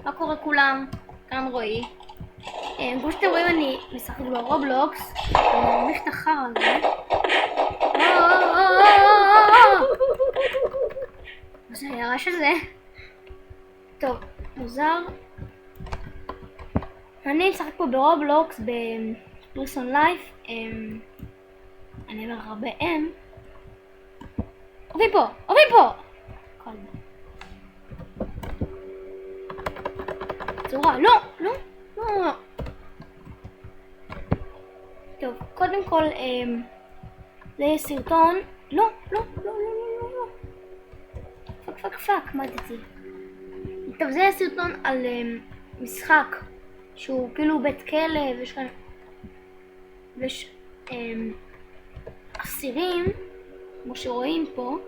מה קורה כולם? כאן רועי. כמו שאתם רואים אני משחק ברובלוקס. אני ממש את החר הזה. מה זה הרעש הזה? טוב, מוזר. אני משחק פה ברובלוקס בפרסון לייף. אני אומר הרבה עובי פה! צורה, לא. טוב, קודם כל, זה סרטון, לא. פק, מדתי. טוב, זה סרטון על משחק שהוא כאילו בית כלא, ויש אסירים, כמו שרואים פה,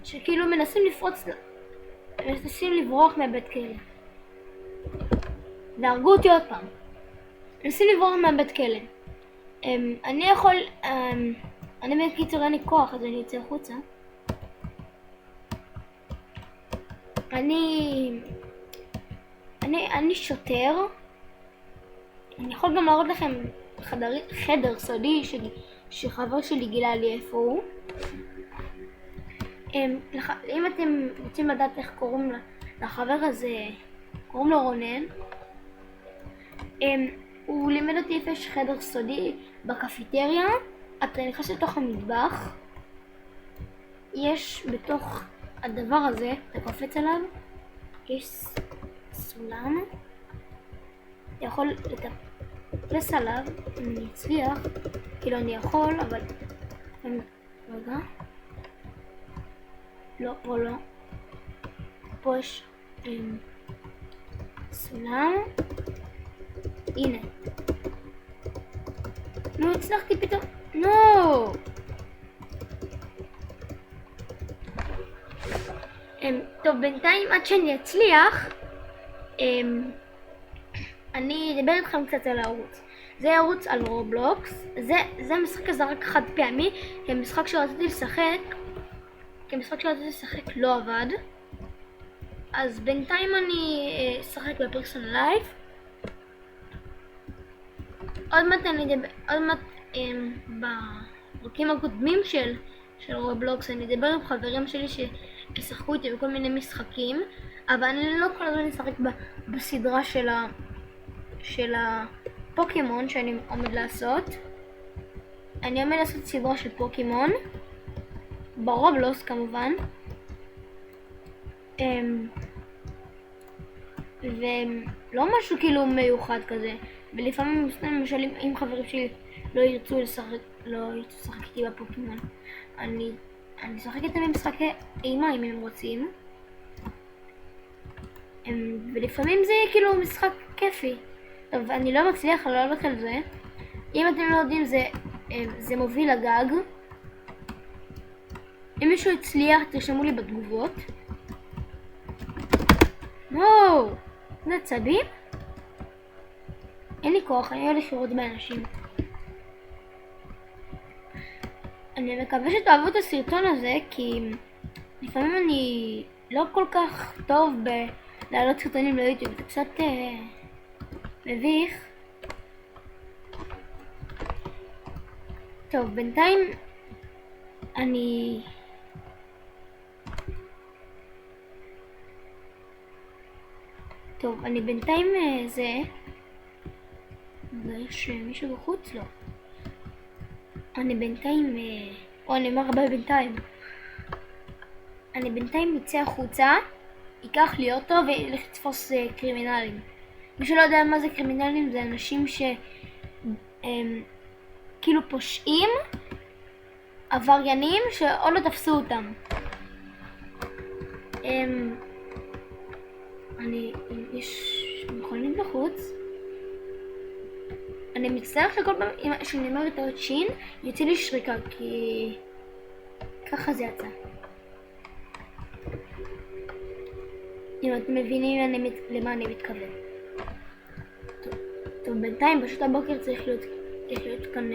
שכאילו מנסים לברוח מהבית כלא. והרגו אותי עוד פעם. מנסים לברוח מהבית כלא. אני בקיצור אין לי כוח, אז אני אצא החוצה. אני שוטר. אני יכול גם להראות לכם חדר סודי שחבר שלי גילה לי איפה הוא. אם אתם רוצים לדעת איך קוראים לחבר הזה, קוראים לו רונן. הוא לימד אותי איפה יש חדר סודי בקפיטריה. אתה נכנס לתוך המטבח, יש בתוך הדבר הזה, אתה קופץ עליו, יש סולם, אתה יכול לטפס עליו. אם אני אצליח, כאילו אני יכול, אבל רגע, לא, פה לא, פה יש סולם. הנה. לא הצלחתי פתאום. לא. טוב, בינתיים עד שאני אצליח, אני אדבר איתכם קצת על הערוץ. זה ערוץ על רובלוקס. זה משחק הזה רק חד פעמי, כי המשחק שרציתי לשחק לא עבד. אז בינתיים אני אשחק בפרסון לייף. עוד מעט בפרקים הקודמים של רובלוקס אני אדבר עם חברים שלי שישחקו איתי בכל מיני משחקים, אבל אני לא כל הזמן אשחק בסדרה של הפוקימון שאני עומד לעשות. אני עומד לעשות סדרה של פוקימון ברובלוקס כמובן, ולא משהו כאילו מיוחד כזה. ולפעמים למשל אם חברים שלי לא ירצו לשחק איתי בפוקימון, אני אשחק איתם במשחקי אימה אם הם רוצים. ולפעמים זה יהיה כאילו משחק כיפי. טוב, אני לא מצליח לעלות על זה. אם אתם לא יודעים, זה מוביל לגג. אם מישהו הצליח, תרשמו לי בתגובות. זה עצבים? אין לי כוח, אני הולך לראות באנשים. אני מקווה שתאהבו את הסרטון הזה, כי לפעמים אני לא כל כך טוב בלהעלות סרטונים ליוטיוב, זה קצת מביך. טוב, בינתיים אני בינתיים יש מישהו בחוץ? לא. אני בינתיים, אני אומר הרבה בינתיים. אני בינתיים יצא החוצה, ייקח לי אוטו וילך לתפוס קרימינלים. מי שלא יודע מה זה קרימינלים, זה אנשים כאילו פושעים, עבריינים שעוד לא תפסו אותם. יש מכונית בחוץ. אני מצטער שכל פעם שאני אומר את האות שין יוצא לי שריקה, כי ככה זה יצא. אם אתם מבינים למה אני מתכוון. טוב, בינתיים בשעות הבוקר צריך להיות כאן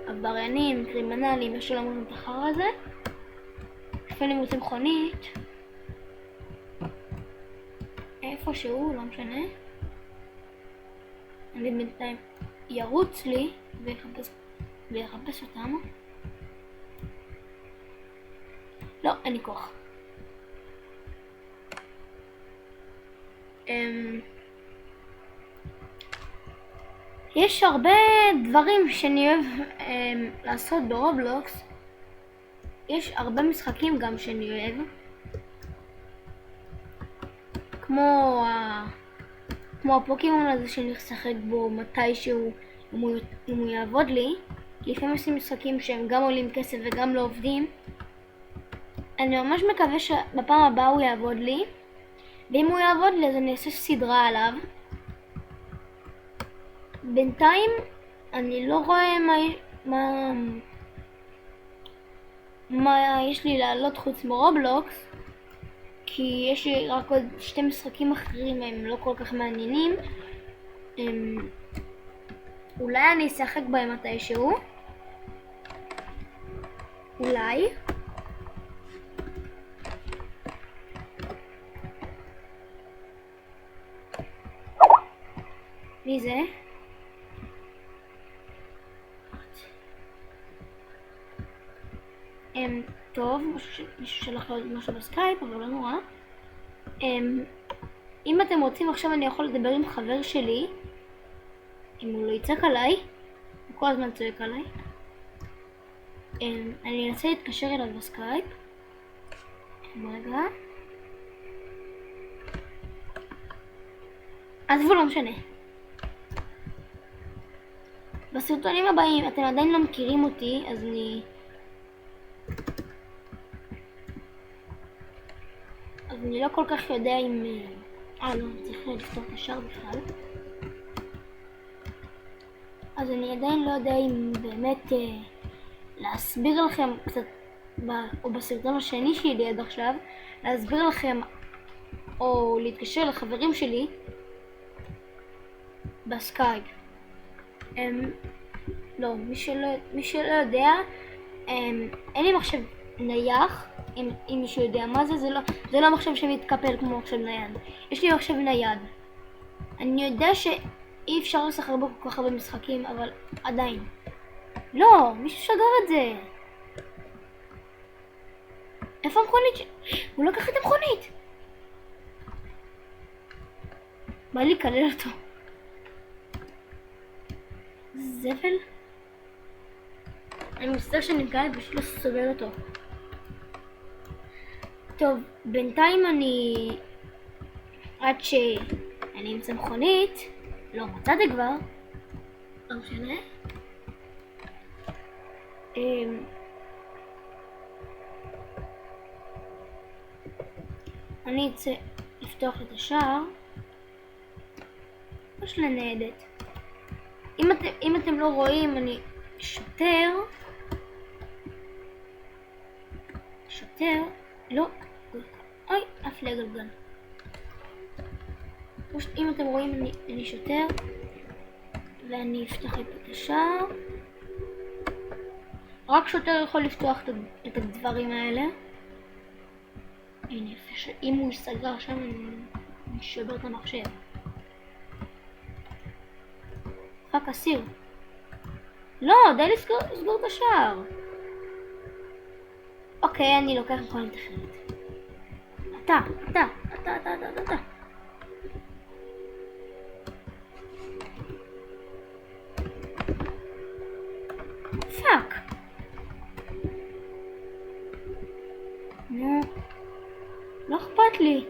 עבריינים, קרימינלים, משהו למון את החר הזה. לפעמים רוצים מכונית. איפה שהוא, לא משנה. אני בינתיים ירוץ לי ויחפש אותם. לא, אין לי כוח. יש הרבה דברים שאני אוהב לעשות ברובלוקס. יש הרבה משחקים גם שאני אוהב. כמו הפוקימון הזה שאני אשחק בו מתישהו אם הוא יעבוד לי. לפעמים עושים משחקים שהם גם עולים כסף וגם לא עובדים. אני ממש מקווה שבפעם הבאה הוא יעבוד לי. ואם הוא יעבוד לי אז אני אעשה סדרה עליו. בינתיים אני לא רואה מה יש לי לעלות חוץ מרובלוקס, כי יש לי רק עוד 2 משחקים אחרים, הם לא כל כך מעניינים. אולי אני אשחק בהם מתישהו, אולי. מי זה? טוב, מישהו שלח לו משהו בסקייפ, אבל לא נורא. אם אתם רוצים עכשיו אני יכול לדבר עם חבר שלי, אם הוא לא יצעק עליי, הוא כל הזמן צועק עליי. אני אנסה להתקשר אליו בסקייפ. רגע. עזבו, לא משנה. בסרטונים הבאים אתם עדיין לא מכירים אותי, אז אני לא כל כך יודע אם... לא, צריך לפתור את השאר בכלל. אז אני עדיין לא יודע אם באמת להסביר לכם קצת, או בסרטון השני שלי עד עכשיו, להסביר לכם או להתקשר לחברים שלי בסקייפ. לא, מי שלא יודע, אין לי מחשב נייח. אם מישהו יודע מה זה, זה לא מחשב שמתקפל כמו מחשב נייד. יש לי מחשב נייד. אני יודע שאי אפשר לשחק בו כל כך הרבה משחקים, אבל עדיין. לא, מישהו שגר את זה. איפה המכונית? הוא לקח את המכונית. בא לי לקלל אותו. זבל? אני מצטער שנגע לי בשביל לסובל אותו. טוב, בינתיים עד שאני אמצא מכונית, לא מצאתי כבר, לא משנה. אני אצא לפתוח את השער. יש לניידת. אם אתם לא רואים, אני שוטר, לא, אוי, אף לגלגל. אם אתם רואים, אני שוטר, ואני אפתח את השער. רק שוטר יכול לפתוח את הדברים האלה. הנה, אם הוא יסגר שם, אני שובר את המחשב. רק אסיר. לא, די לסגור את השער. אוקיי, אני לוקח מכונית אחרת. אתה. פאק. נו, לא אכפת לי.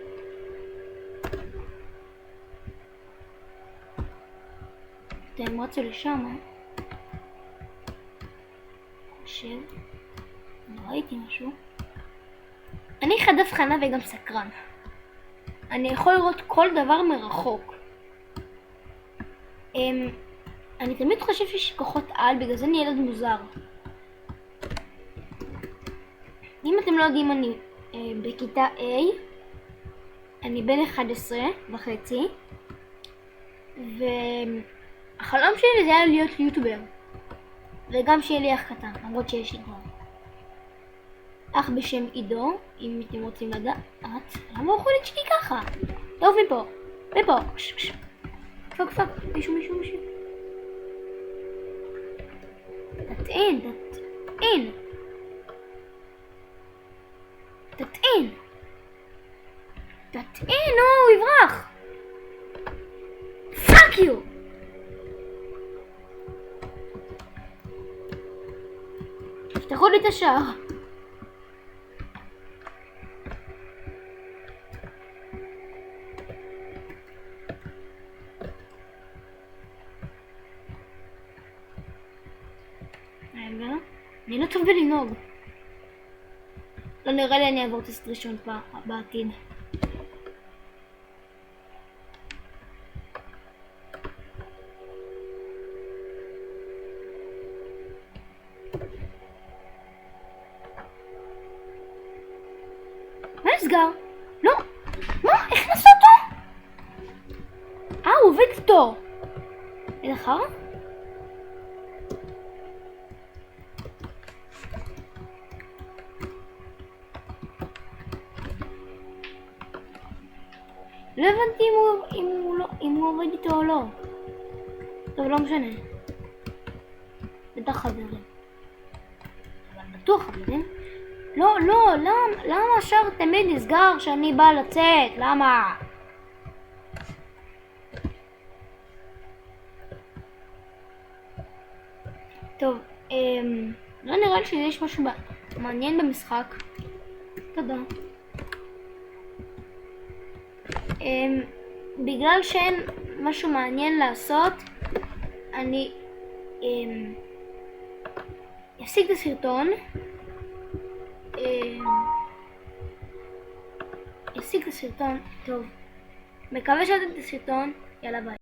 אתם רצו לשם, חושב. לא ראיתי משהו. אני חד הבחנה וגם סקרן. אני יכול לראות כל דבר מרחוק. אני תמיד חושב שיש כוחות על, בגלל זה אני ילד מוזר. אם אתם לא יודעים, אני בכיתה A. אני בן 11 וחצי. והחלום שלי זה היה להיות יוטיובר. וגם שיהיה לי אח קטן, למרות שיש לי כבר. אח בשם עידו, אם אתם רוצים לדעת. למה הוא חולית שלי ככה? טוב מפה. לפה. פק. מישהו. תטען. הוא יברח. פאק יו. תפתחו לי את השער. רגע, אני לא טוב בלנהוג. לא נראה לי אני אעבור טסט ראשון בעתיד. מה נסגר? לא! מה? איך נסע אותו? הוא ויקטור! אין אחר? לא הבנתי אם הוא עובד איתו או לא. טוב, לא משנה. בטח חברים. בטוח חברים. לא, למה השער תמיד נסגר כשאני בא לצאת? למה? טוב, לא נראה לי שיש משהו מעניין במשחק. תודה. בגלל שאין משהו מעניין לעשות, אני אפסיק את הסרטון. טוב, מקווה שאתם את הסרטון. יאללה ביי.